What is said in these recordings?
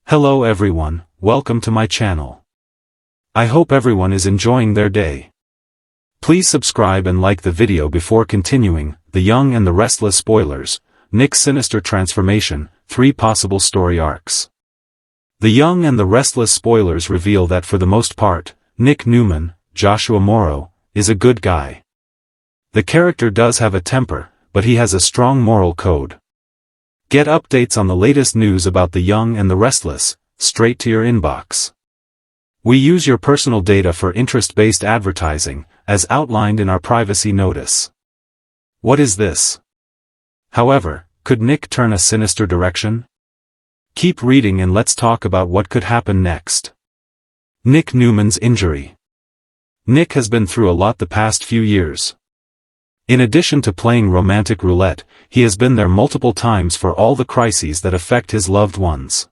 Hello everyone, welcome to my channel. I hope everyone is enjoying their day. Please subscribe and like the video before continuing. The Young and the Restless spoilers, Nick's sinister transformation, 3 possible story arcs. The Young and the Restless spoilers reveal that for the most part, Nick Newman, Joshua Morrow, is a good guy. The character does have a temper, but he has a strong moral code. Get updates on the latest news about The Young and the Restless, straight to your inbox. We use your personal data for interest-based advertising, as outlined in our privacy notice. What is this? However, could Nick turn a sinister direction? Keep reading and let's talk about what could happen next. Nick Newman's injury. Nick has been through a lot the past few years. In addition to playing romantic roulette, he has been there multiple times for all the crises that affect his loved ones.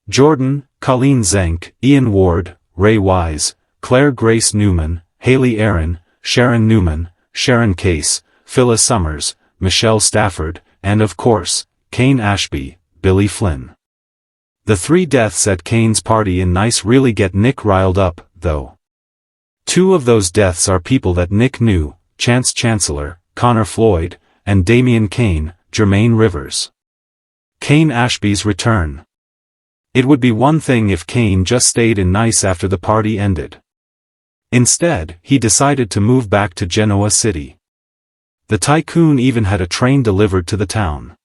Jordan, Colleen Zenk, Ian Ward, Ray Wise, Claire Grace Newman, Haley Aaron, Sharon Newman, Sharon Case, Phyllis Summers, Michelle Stafford, and of course, Kane Ashby, Billy Flynn. The 3 deaths at Kane's party in Nice really get Nick riled up, though. 2 of those deaths are people that Nick knew: Chance Chancellor, Connor Floyd, and Damian Kane, Jermaine Rivers. Kane Ashby's return. It would be one thing if Kane just stayed in Nice after the party ended. Instead, he decided to move back to Genoa City. The tycoon even had a train delivered to the town.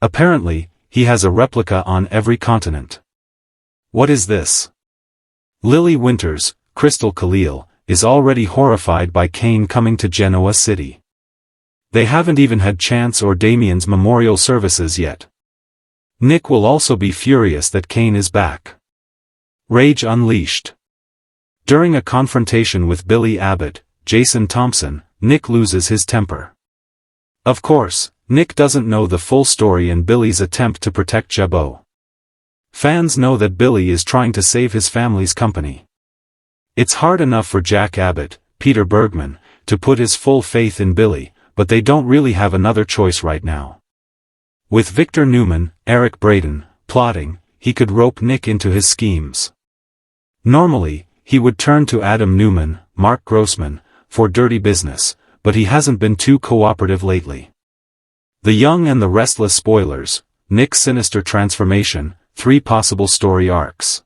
Apparently, he has a replica on every continent. What is this? Lily Winters, Crystal Khalil, is already horrified by Kane coming to Genoa City. They haven't even had Chance or Damian's memorial services yet. Nick will also be furious that Kane is back. Rage unleashed. During a confrontation with Billy Abbott, Jason Thompson, Nick loses his temper. Of course, Nick doesn't know the full story in Billy's attempt to protect Jabot. Fans know that Billy is trying to save his family's company. It's hard enough for Jack Abbott, Peter Bergman, to put his full faith in Billy, but they don't really have another choice right now. With Victor Newman, Eric Braeden, plotting, he could rope Nick into his schemes. Normally, he would turn to Adam Newman, Mark Grossman, for dirty business, but he hasn't been too cooperative lately. The Young and the Restless spoilers, Nick's sinister transformation, 3 possible story arcs.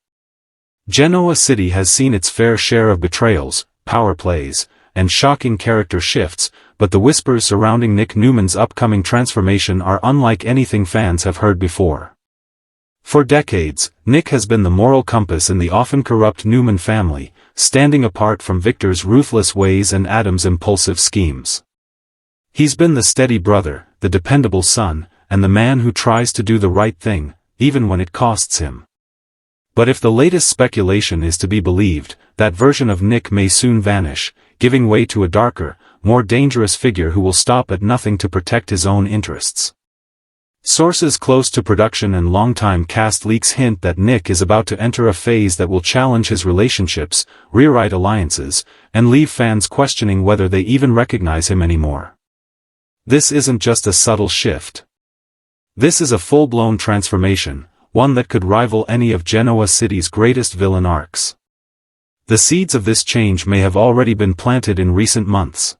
Genoa City has seen its fair share of betrayals, power plays, and shocking character shifts, but the whispers surrounding Nick Newman's upcoming transformation are unlike anything fans have heard before. For decades, Nick has been the moral compass in the often corrupt Newman family, standing apart from Victor's ruthless ways and Adam's impulsive schemes. He's been the steady brother, the dependable son, and the man who tries to do the right thing, even when it costs him. But if the latest speculation is to be believed, that version of Nick may soon vanish, giving way to a darker, more dangerous figure who will stop at nothing to protect his own interests. Sources close to production and longtime cast leaks hint that Nick is about to enter a phase that will challenge his relationships, rewrite alliances, and leave fans questioning whether they even recognize him anymore. This isn't just a subtle shift. This is a full-blown transformation, one that could rival any of Genoa City's greatest villain arcs. The seeds of this change may have already been planted in recent months.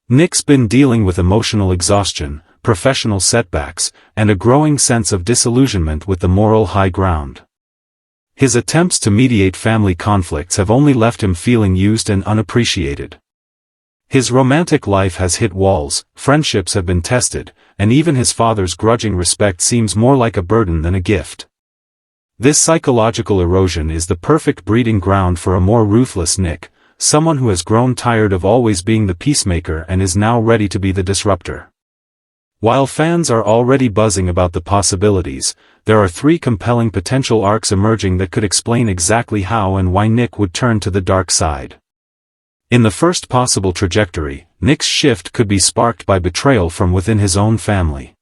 Nick's been dealing with emotional exhaustion, professional setbacks, and a growing sense of disillusionment with the moral high ground. His attempts to mediate family conflicts have only left him feeling used and unappreciated. His romantic life has hit walls, friendships have been tested, and even his father's grudging respect seems more like a burden than a gift. This psychological erosion is the perfect breeding ground for a more ruthless Nick, someone who has grown tired of always being the peacemaker and is now ready to be the disruptor. While fans are already buzzing about the possibilities, there are 3 compelling potential arcs emerging that could explain exactly how and why Nick would turn to the dark side. In the first possible trajectory, Nick's shift could be sparked by betrayal from within his own family.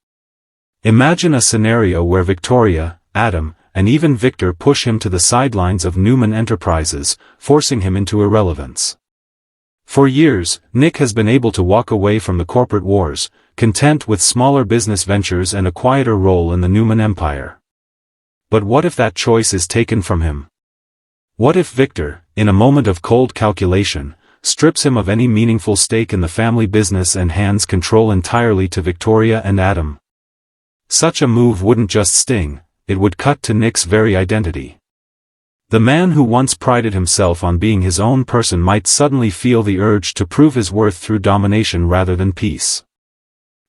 Imagine a scenario where Victoria, Adam, and even Victor push him to the sidelines of Newman Enterprises, forcing him into irrelevance. For years, Nick has been able to walk away from the corporate wars, content with smaller business ventures and a quieter role in the Newman empire. But what if that choice is taken from him? What if Victor, in a moment of cold calculation, strips him of any meaningful stake in the family business and hands control entirely to Victoria and Adam? Such a move wouldn't just sting, it would cut to Nick's very identity. The man who once prided himself on being his own person might suddenly feel the urge to prove his worth through domination rather than peace.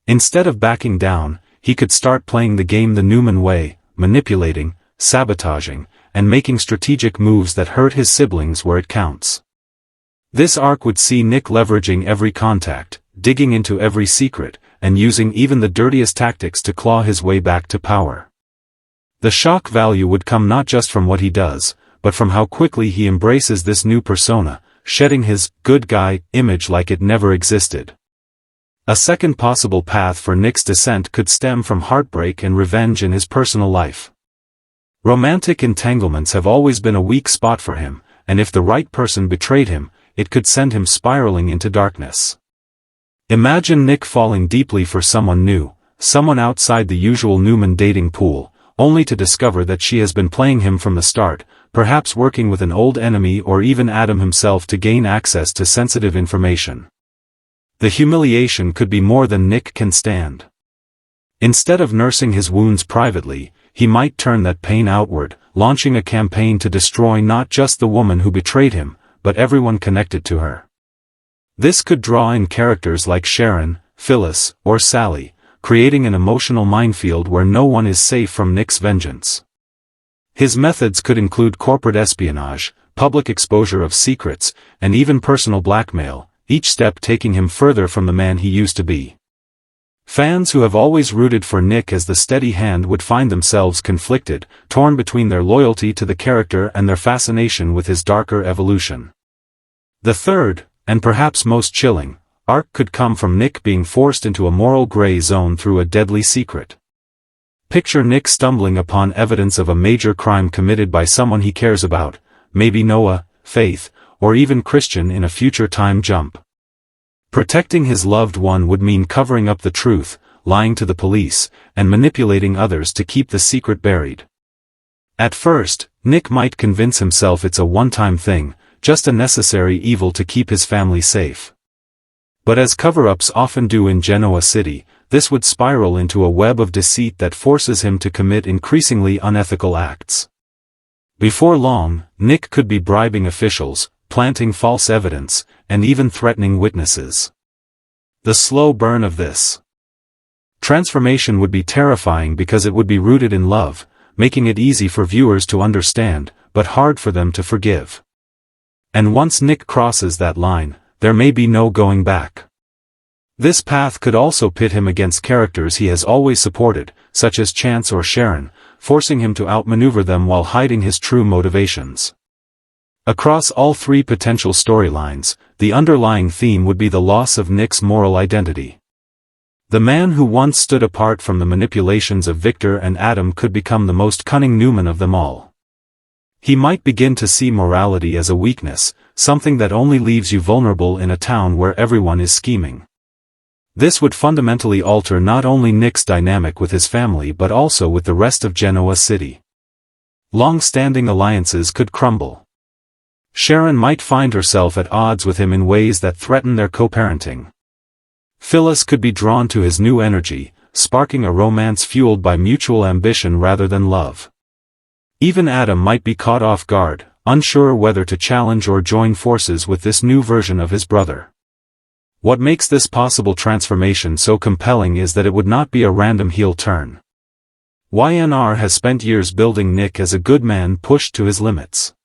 Instead of backing down, he could start playing the game the Newman way, manipulating, sabotaging, and making strategic moves that hurt his siblings where it counts. This arc would see Nick leveraging every contact, digging into every secret, and using even the dirtiest tactics to claw his way back to power. The shock value would come not just from what he does, but from how quickly he embraces this new persona, shedding his good guy image like it never existed. A second possible path for Nick's descent could stem from heartbreak and revenge in his personal life. Romantic entanglements have always been a weak spot for him, and if the right person betrayed him, it could send him spiraling into darkness. Imagine Nick falling deeply for someone new, someone outside the usual Newman dating pool, only to discover that she has been playing him from the start, perhaps working with an old enemy or even Adam himself to gain access to sensitive information. The humiliation could be more than Nick can stand. Instead of nursing his wounds privately, he might turn that pain outward, launching a campaign to destroy not just the woman who betrayed him, but everyone connected to her. This could draw in characters like Sharon, Phyllis, or Sally, creating an emotional minefield where no one is safe from Nick's vengeance. His methods could include corporate espionage, public exposure of secrets, and even personal blackmail, each step taking him further from the man he used to be. Fans who have always rooted for Nick as the steady hand would find themselves conflicted, torn between their loyalty to the character and their fascination with his darker evolution. The third, and perhaps most chilling, arc could come from Nick being forced into a moral gray zone through a deadly secret. Picture Nick stumbling upon evidence of a major crime committed by someone he cares about, maybe Noah, Faith, or even Christian in a future time jump. Protecting his loved one would mean covering up the truth, lying to the police, and manipulating others to keep the secret buried. At first, Nick might convince himself it's a one-time thing, just a necessary evil to keep his family safe. But as cover-ups often do in Genoa City, this would spiral into a web of deceit that forces him to commit increasingly unethical acts. Before long, Nick could be bribing officials, planting false evidence, and even threatening witnesses. The slow burn of this transformation would be terrifying because it would be rooted in love, making it easy for viewers to understand, but hard for them to forgive. And once Nick crosses that line, there may be no going back. This path could also pit him against characters he has always supported, such as Chance or Sharon, forcing him to outmaneuver them while hiding his true motivations. Across all three potential storylines, the underlying theme would be the loss of Nick's moral identity. The man who once stood apart from the manipulations of Victor and Adam could become the most cunning Newman of them all. He might begin to see morality as a weakness, something that only leaves you vulnerable in a town where everyone is scheming. This would fundamentally alter not only Nick's dynamic with his family but also with the rest of Genoa City. Long-standing alliances could crumble. Sharon might find herself at odds with him in ways that threaten their co-parenting. Phyllis could be drawn to his new energy, sparking a romance fueled by mutual ambition rather than love. Even Adam might be caught off guard, unsure whether to challenge or join forces with this new version of his brother. What makes this possible transformation so compelling is that it would not be a random heel turn. Y&R has spent years building Nick as a good man pushed to his limits.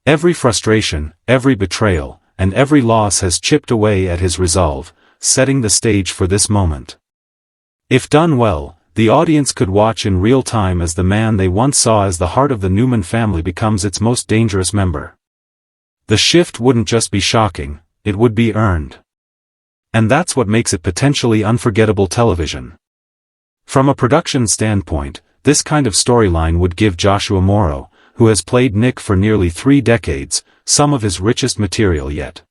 Every frustration, every betrayal, and every loss has chipped away at his resolve, setting the stage for this moment. If done well, the audience could watch in real time as the man they once saw as the heart of the Newman family becomes its most dangerous member. The shift wouldn't just be shocking, it would be earned. And that's what makes it potentially unforgettable television. From a production standpoint, this kind of storyline would give Joshua Morrow, who has played Nick for nearly 3 decades, some of his richest material yet.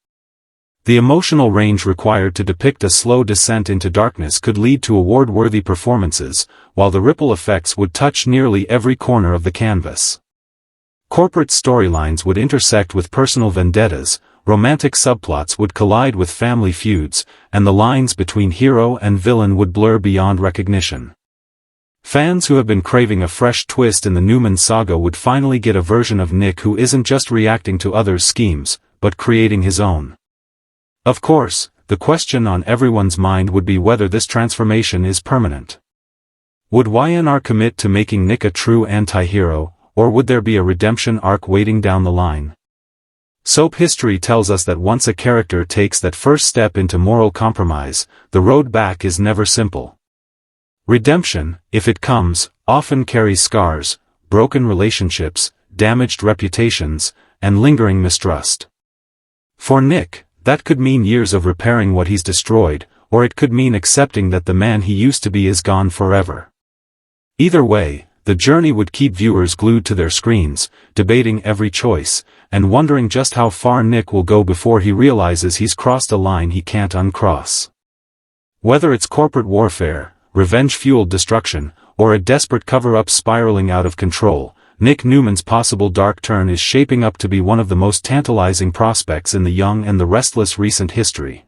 The emotional range required to depict a slow descent into darkness could lead to award-worthy performances, while the ripple effects would touch nearly every corner of the canvas. Corporate storylines would intersect with personal vendettas, romantic subplots would collide with family feuds, and the lines between hero and villain would blur beyond recognition. Fans who have been craving a fresh twist in the Newman saga would finally get a version of Nick who isn't just reacting to others' schemes, but creating his own. Of course, the question on everyone's mind would be whether this transformation is permanent. Would Y&R commit to making Nick a true anti-hero, or would there be a redemption arc waiting down the line? Soap history tells us that once a character takes that first step into moral compromise, the road back is never simple. Redemption, if it comes, often carries scars, broken relationships, damaged reputations, and lingering mistrust. For Nick, that could mean years of repairing what he's destroyed, or it could mean accepting that the man he used to be is gone forever. Either way, the journey would keep viewers glued to their screens, debating every choice, and wondering just how far Nick will go before he realizes he's crossed a line he can't uncross. Whether it's corporate warfare, revenge-fueled destruction, or a desperate cover-up spiraling out of control, Nick Newman's possible dark turn is shaping up to be one of the most tantalizing prospects in the Young and the Restless recent history.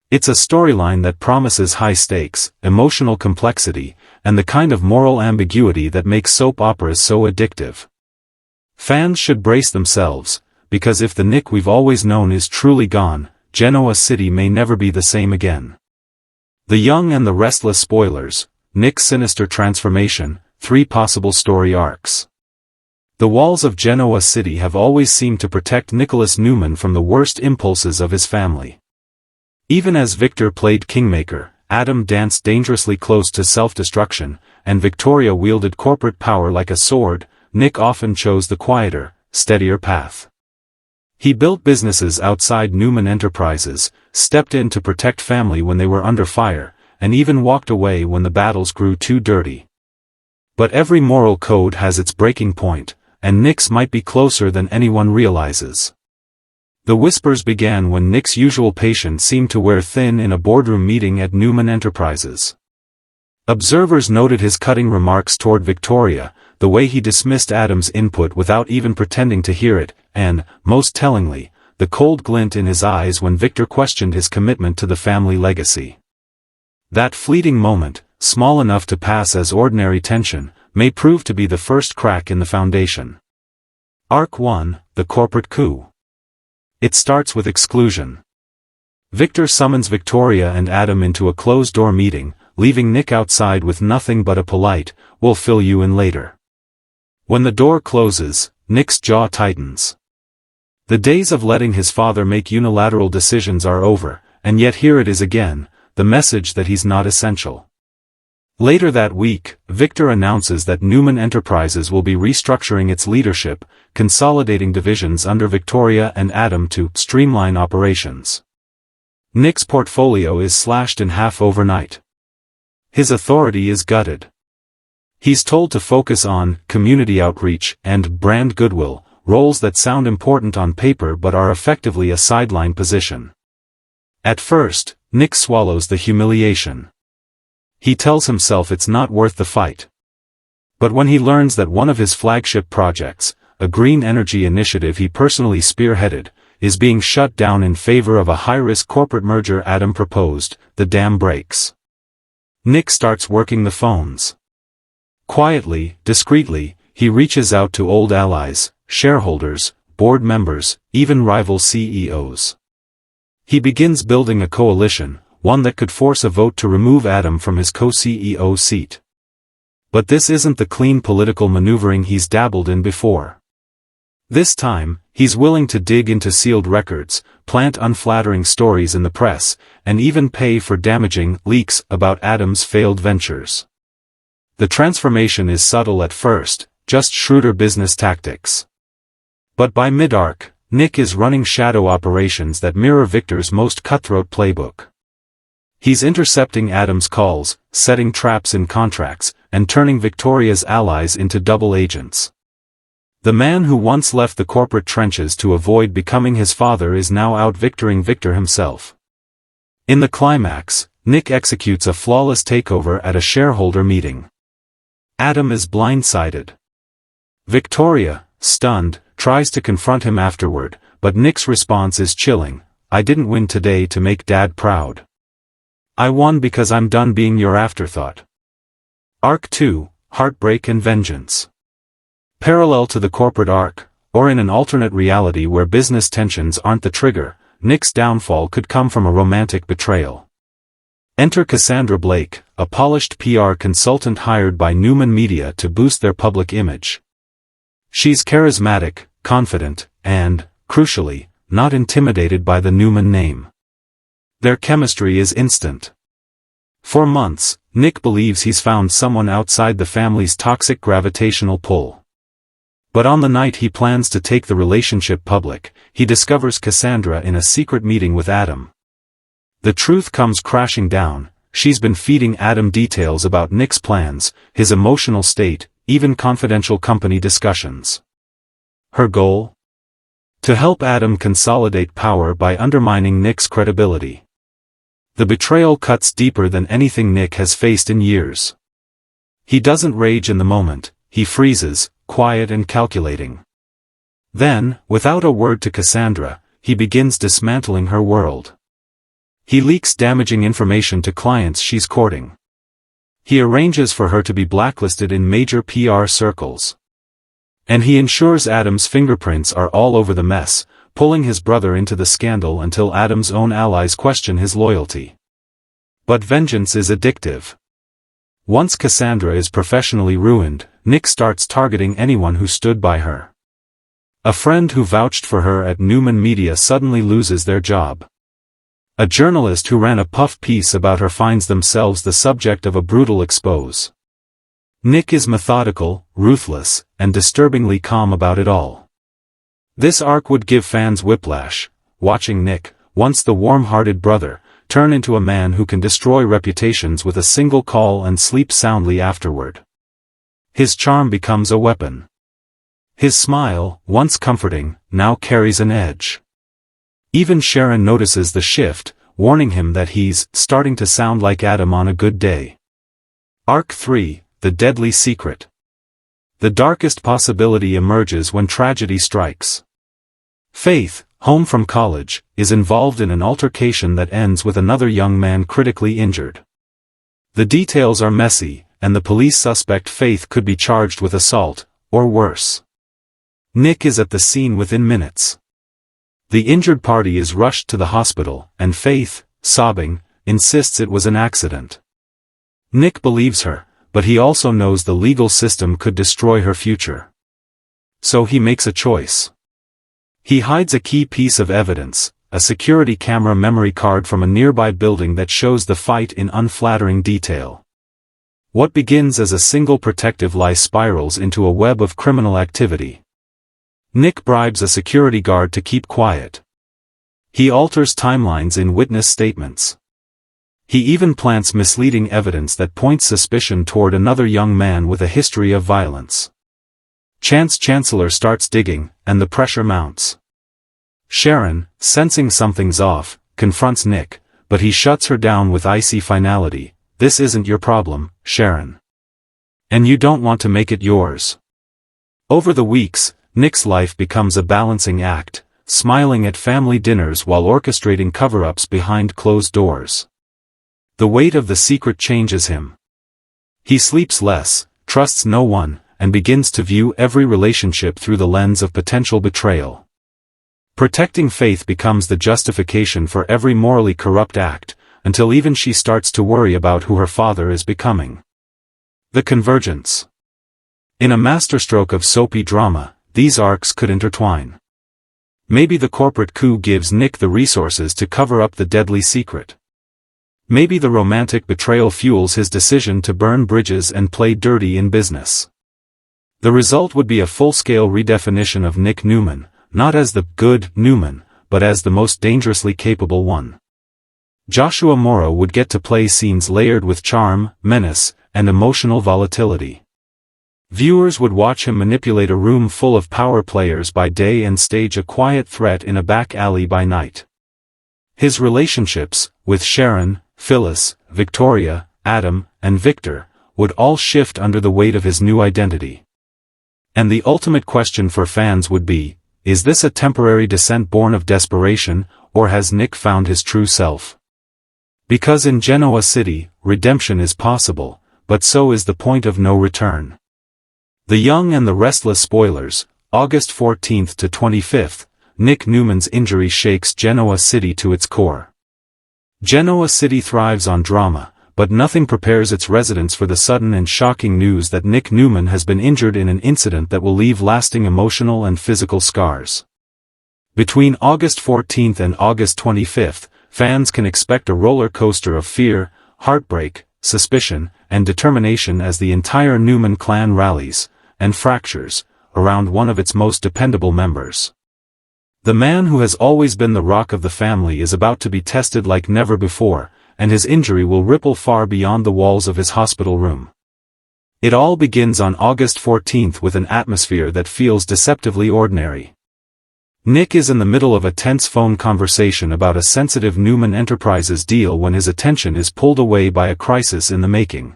It's a storyline that promises high stakes, emotional complexity, and the kind of moral ambiguity that makes soap operas so addictive. Fans should brace themselves, because if the Nick we've always known is truly gone, Genoa City may never be the same again. The Young and the Restless spoilers, Nick's sinister transformation, 3 possible story arcs. The walls of Genoa City have always seemed to protect Nicholas Newman from the worst impulses of his family. Even as Victor played kingmaker, Adam danced dangerously close to self-destruction, and Victoria wielded corporate power like a sword. Nick often chose the quieter, steadier path. He built businesses outside Newman Enterprises, stepped in to protect family when they were under fire, and even walked away when the battles grew too dirty. But every moral code has its breaking point, and Nick's might be closer than anyone realizes. The whispers began when Nick's usual patience seemed to wear thin in a boardroom meeting at Newman Enterprises. Observers noted his cutting remarks toward Victoria, the way he dismissed Adam's input without even pretending to hear it, and, most tellingly, the cold glint in his eyes when Victor questioned his commitment to the family legacy. That fleeting moment, small enough to pass as ordinary tension, may prove to be the first crack in the foundation. Arc 1, The Corporate Coup. It starts with exclusion. Victor summons Victoria and Adam into a closed-door meeting, leaving Nick outside with nothing but a polite, "We'll fill you in later." When the door closes, Nick's jaw tightens. The days of letting his father make unilateral decisions are over, and yet here it is again, the message that he's not essential. Later that week, Victor announces that Newman Enterprises will be restructuring its leadership, consolidating divisions under Victoria and Adam to streamline operations. Nick's portfolio is slashed in half overnight. His authority is gutted. He's told to focus on community outreach and brand goodwill, roles that sound important on paper but are effectively a sideline position. At first, Nick swallows the humiliation. He tells himself it's not worth the fight. But when he learns that one of his flagship projects, a green energy initiative he personally spearheaded, is being shut down in favor of a high-risk corporate merger Adam proposed, the dam breaks. Nick starts working the phones. Quietly, discreetly, he reaches out to old allies, shareholders, board members, even rival CEOs. He begins building a coalition, one that could force a vote to remove Adam from his co-CEO seat. But this isn't the clean political maneuvering he's dabbled in before. This time, he's willing to dig into sealed records, plant unflattering stories in the press, and even pay for damaging leaks about Adam's failed ventures. The transformation is subtle at first, just shrewder business tactics. But by mid-arc, Nick is running shadow operations that mirror Victor's most cutthroat playbook. He's intercepting Adam's calls, setting traps in contracts, and turning Victoria's allies into double agents. The man who once left the corporate trenches to avoid becoming his father is now out-victoring Victor himself. In the climax, Nick executes a flawless takeover at a shareholder meeting. Adam is blindsided. Victoria, stunned, tries to confront him afterward, but Nick's response is chilling. "I didn't win today to make Dad proud. I won because I'm done being your afterthought." Arc 2, Heartbreak and Vengeance. Parallel to the corporate arc, or in an alternate reality where business tensions aren't the trigger, Nick's downfall could come from a romantic betrayal. Enter Cassandra Blake, a polished PR consultant hired by Newman Media to boost their public image. She's charismatic, confident, and, crucially, not intimidated by the Newman name. Their chemistry is instant. For months, Nick believes he's found someone outside the family's toxic gravitational pull. But on the night he plans to take the relationship public, he discovers Cassandra in a secret meeting with Adam. The truth comes crashing down. She's been feeding Adam details about Nick's plans, his emotional state, even confidential company discussions. Her goal? To help Adam consolidate power by undermining Nick's credibility. The betrayal cuts deeper than anything Nick has faced in years. He doesn't rage in the moment, he freezes, quiet and calculating. Then, without a word to Cassandra, he begins dismantling her world. He leaks damaging information to clients she's courting. He arranges for her to be blacklisted in major PR circles. And he ensures Adam's fingerprints are all over the mess, pulling his brother into the scandal until Adam's own allies question his loyalty. But vengeance is addictive. Once Cassandra is professionally ruined, Nick starts targeting anyone who stood by her. A friend who vouched for her at Newman Media suddenly loses their job. A journalist who ran a puff piece about her finds themselves the subject of a brutal expose. Nick is methodical, ruthless, and disturbingly calm about it all. This arc would give fans whiplash, watching Nick, once the warm-hearted brother, turn into a man who can destroy reputations with a single call and sleep soundly afterward. His charm becomes a weapon. His smile, once comforting, now carries an edge. Even Sharon notices the shift, warning him that he's starting to sound like Adam on a good day. Arc 3, The Deadly Secret. The darkest possibility emerges when tragedy strikes. Faith, home from college, is involved in an altercation that ends with another young man critically injured. The details are messy, and the police suspect Faith could be charged with assault, or worse. Nick is at the scene within minutes. The injured party is rushed to the hospital, and Faith, sobbing, insists it was an accident. Nick believes her, but he also knows the legal system could destroy her future. So he makes a choice. He hides a key piece of evidence, a security camera memory card from a nearby building that shows the fight in unflattering detail. What begins as a single protective lie spirals into a web of criminal activity. Nick bribes a security guard to keep quiet. He alters timelines in witness statements. He even plants misleading evidence that points suspicion toward another young man with a history of violence. Chance Chancellor starts digging, and the pressure mounts. Sharon, sensing something's off, confronts Nick, but he shuts her down with icy finality. "This isn't your problem, Sharon. And you don't want to make it yours." Over the weeks, Nick's life becomes a balancing act, smiling at family dinners while orchestrating cover-ups behind closed doors. The weight of the secret changes him. He sleeps less, trusts no one, and begins to view every relationship through the lens of potential betrayal. Protecting Faith becomes the justification for every morally corrupt act, until even she starts to worry about who her father is becoming. The convergence. In a masterstroke of soapy drama, these arcs could intertwine. Maybe the corporate coup gives Nick the resources to cover up the deadly secret. Maybe the romantic betrayal fuels his decision to burn bridges and play dirty in business. The result would be a full-scale redefinition of Nick Newman, not as the good Newman, but as the most dangerously capable one. Joshua Morrow would get to play scenes layered with charm, menace, and emotional volatility. Viewers would watch him manipulate a room full of power players by day and stage a quiet threat in a back alley by night. His relationships, with Sharon, Phyllis, Victoria, Adam, and Victor, would all shift under the weight of his new identity. And the ultimate question for fans would be, is this a temporary descent born of desperation, or has Nick found his true self? Because in Genoa City, redemption is possible, but so is the point of no return. The Young and the Restless spoilers, August 14th to 25th, Nick Newman's injury shakes Genoa City to its core. Genoa City thrives on drama, but nothing prepares its residents for the sudden and shocking news that Nick Newman has been injured in an incident that will leave lasting emotional and physical scars. Between August 14th and August 25th, fans can expect a roller coaster of fear, heartbreak, suspicion, and determination as the entire Newman clan rallies, and fractures, around one of its most dependable members. The man who has always been the rock of the family is about to be tested like never before, and his injury will ripple far beyond the walls of his hospital room. It all begins on August 14th with an atmosphere that feels deceptively ordinary. Nick is in the middle of a tense phone conversation about a sensitive Newman Enterprises deal when his attention is pulled away by a crisis in the making.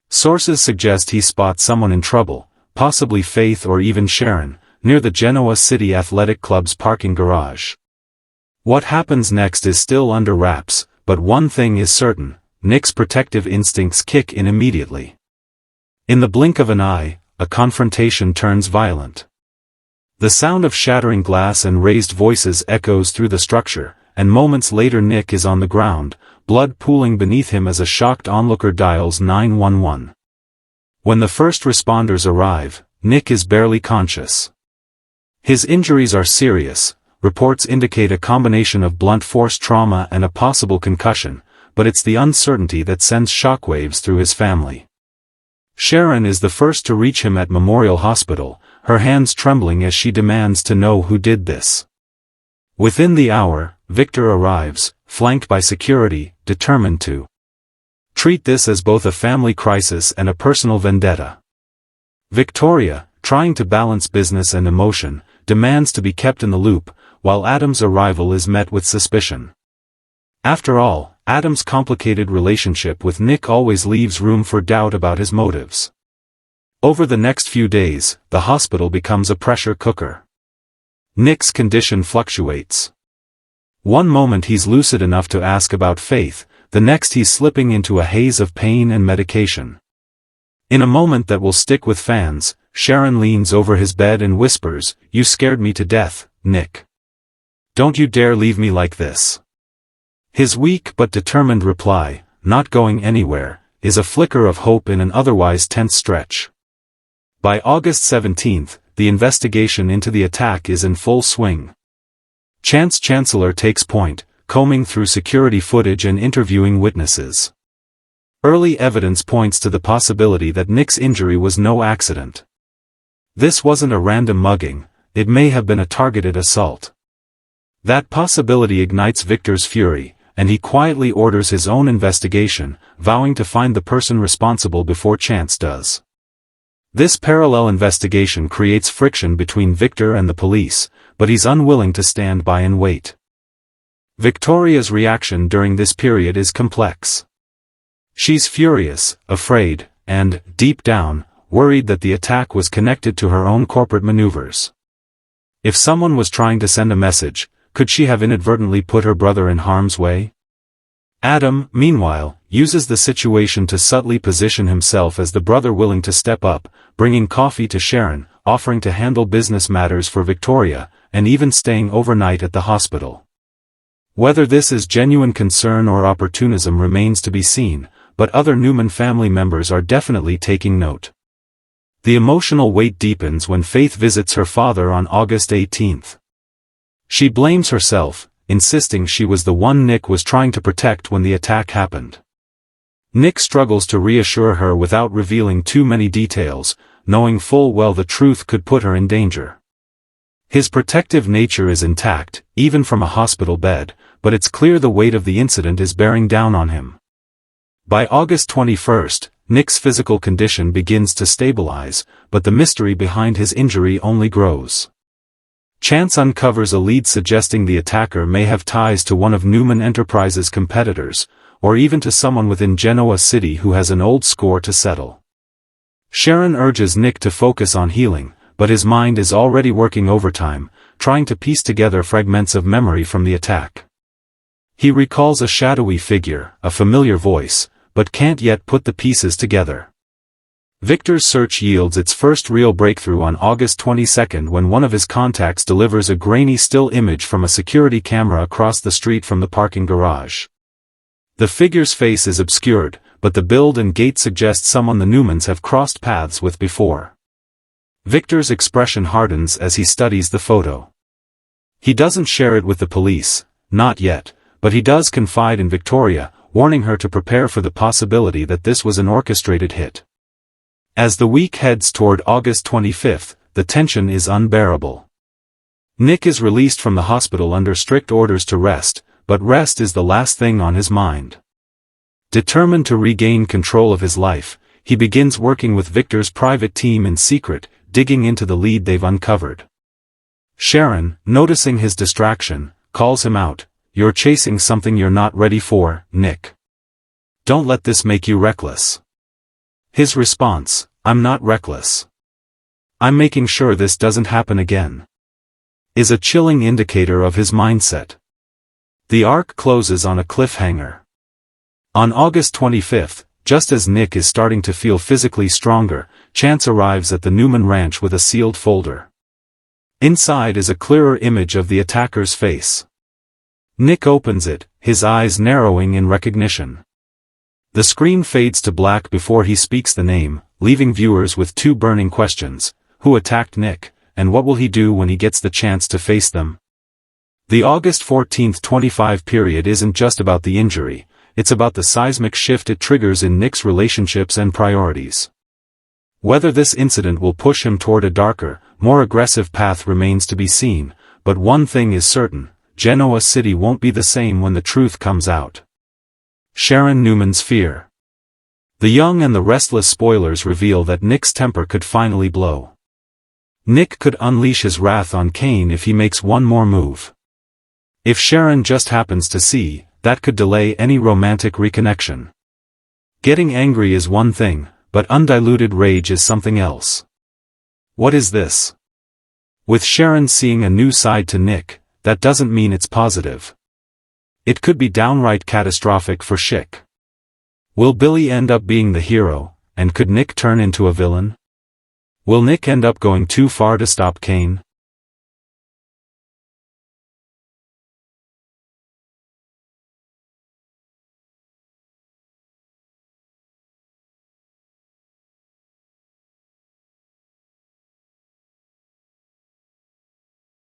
Sources suggest he spots someone in trouble, possibly Faith or even Sharon, near the Genoa City Athletic Club's parking garage. What happens next is still under wraps, but one thing is certain, Nick's protective instincts kick in immediately. In the blink of an eye, a confrontation turns violent. The sound of shattering glass and raised voices echoes through the structure, and moments later Nick is on the ground, blood pooling beneath him as a shocked onlooker dials 911. When the first responders arrive, Nick is barely conscious. His injuries are serious. Reports indicate a combination of blunt force trauma and a possible concussion, but it's the uncertainty that sends shockwaves through his family. Sharon is the first to reach him at Memorial Hospital, her hands trembling as she demands to know who did this. Within the hour, Victor arrives, flanked by security, determined to treat this as both a family crisis and a personal vendetta. Victoria, trying to balance business and emotion, demands to be kept in the loop, while Adam's arrival is met with suspicion. After all, Adam's complicated relationship with Nick always leaves room for doubt about his motives. Over the next few days, the hospital becomes a pressure cooker. Nick's condition fluctuates. One moment he's lucid enough to ask about Faith, the next he's slipping into a haze of pain and medication. In a moment that will stick with fans, Sharon leans over his bed and whispers, "You scared me to death, Nick. Don't you dare leave me like this." His weak but determined reply, "Not going anywhere," is a flicker of hope in an otherwise tense stretch. By August 17th, the investigation into the attack is in full swing. Chance Chancellor takes point, combing through security footage and interviewing witnesses. Early evidence points to the possibility that Nick's injury was no accident. This wasn't a random mugging, it may have been a targeted assault. That possibility ignites Victor's fury, and he quietly orders his own investigation, vowing to find the person responsible before Chance does. This parallel investigation creates friction between Victor and the police, but he's unwilling to stand by and wait. Victoria's reaction during this period is complex. She's furious, afraid, and, deep down, worried that the attack was connected to her own corporate maneuvers. If someone was trying to send a message, could she have inadvertently put her brother in harm's way? Adam, meanwhile, uses the situation to subtly position himself as the brother willing to step up, bringing coffee to Sharon, offering to handle business matters for Victoria, and even staying overnight at the hospital. Whether this is genuine concern or opportunism remains to be seen, but other Newman family members are definitely taking note. The emotional weight deepens when Faith visits her father on August 18th. She blames herself, insisting she was the one Nick was trying to protect when the attack happened. Nick struggles to reassure her without revealing too many details, knowing full well the truth could put her in danger. His protective nature is intact, even from a hospital bed, but it's clear the weight of the incident is bearing down on him. By August 21st, Nick's physical condition begins to stabilize, but the mystery behind his injury only grows. Chance uncovers a lead suggesting the attacker may have ties to one of Newman Enterprises' competitors, or even to someone within Genoa City who has an old score to settle. Sharon urges Nick to focus on healing, but his mind is already working overtime, trying to piece together fragments of memory from the attack. He recalls a shadowy figure, a familiar voice, but can't yet put the pieces together. Victor's search yields its first real breakthrough on August 22 when one of his contacts delivers a grainy still image from a security camera across the street from the parking garage. The figure's face is obscured, but the build and gait suggest someone the Newmans have crossed paths with before. Victor's expression hardens as he studies the photo. He doesn't share it with the police, not yet, but he does confide in Victoria, warning her to prepare for the possibility that this was an orchestrated hit. As the week heads toward August 25, the tension is unbearable. Nick is released from the hospital under strict orders to rest, but rest is the last thing on his mind. Determined to regain control of his life, he begins working with Victor's private team in secret, digging into the lead they've uncovered. Sharon, noticing his distraction, calls him out. "You're chasing something you're not ready for, Nick. Don't let this make you reckless." His response, "I'm not reckless. I'm making sure this doesn't happen again," is a chilling indicator of his mindset. The arc closes on a cliffhanger. On August 25, just as Nick is starting to feel physically stronger, Chance arrives at the Newman ranch with a sealed folder. Inside is a clearer image of the attacker's face. Nick opens it, his eyes narrowing in recognition. The screen fades to black before he speaks the name, leaving viewers with two burning questions: who attacked Nick, and what will he do when he gets the chance to face them? The August 14, 25 period isn't just about the injury, it's about the seismic shift it triggers in Nick's relationships and priorities. Whether this incident will push him toward a darker, more aggressive path remains to be seen, but one thing is certain: Genoa City won't be the same when the truth comes out. Sharon Newman's fear. The young and the restless spoilers reveal that Nick's temper could finally blow. Nick could unleash his wrath on Kane if he makes one more move. If Sharon just happens to see, that could delay any romantic reconnection. Getting angry is one thing, but undiluted rage is something else. What is this? With Sharon seeing a new side to Nick, that doesn't mean it's positive. It could be downright catastrophic for Schick. Will Billy end up being the hero, and could Nick turn into a villain? Will Nick end up going too far to stop Kane?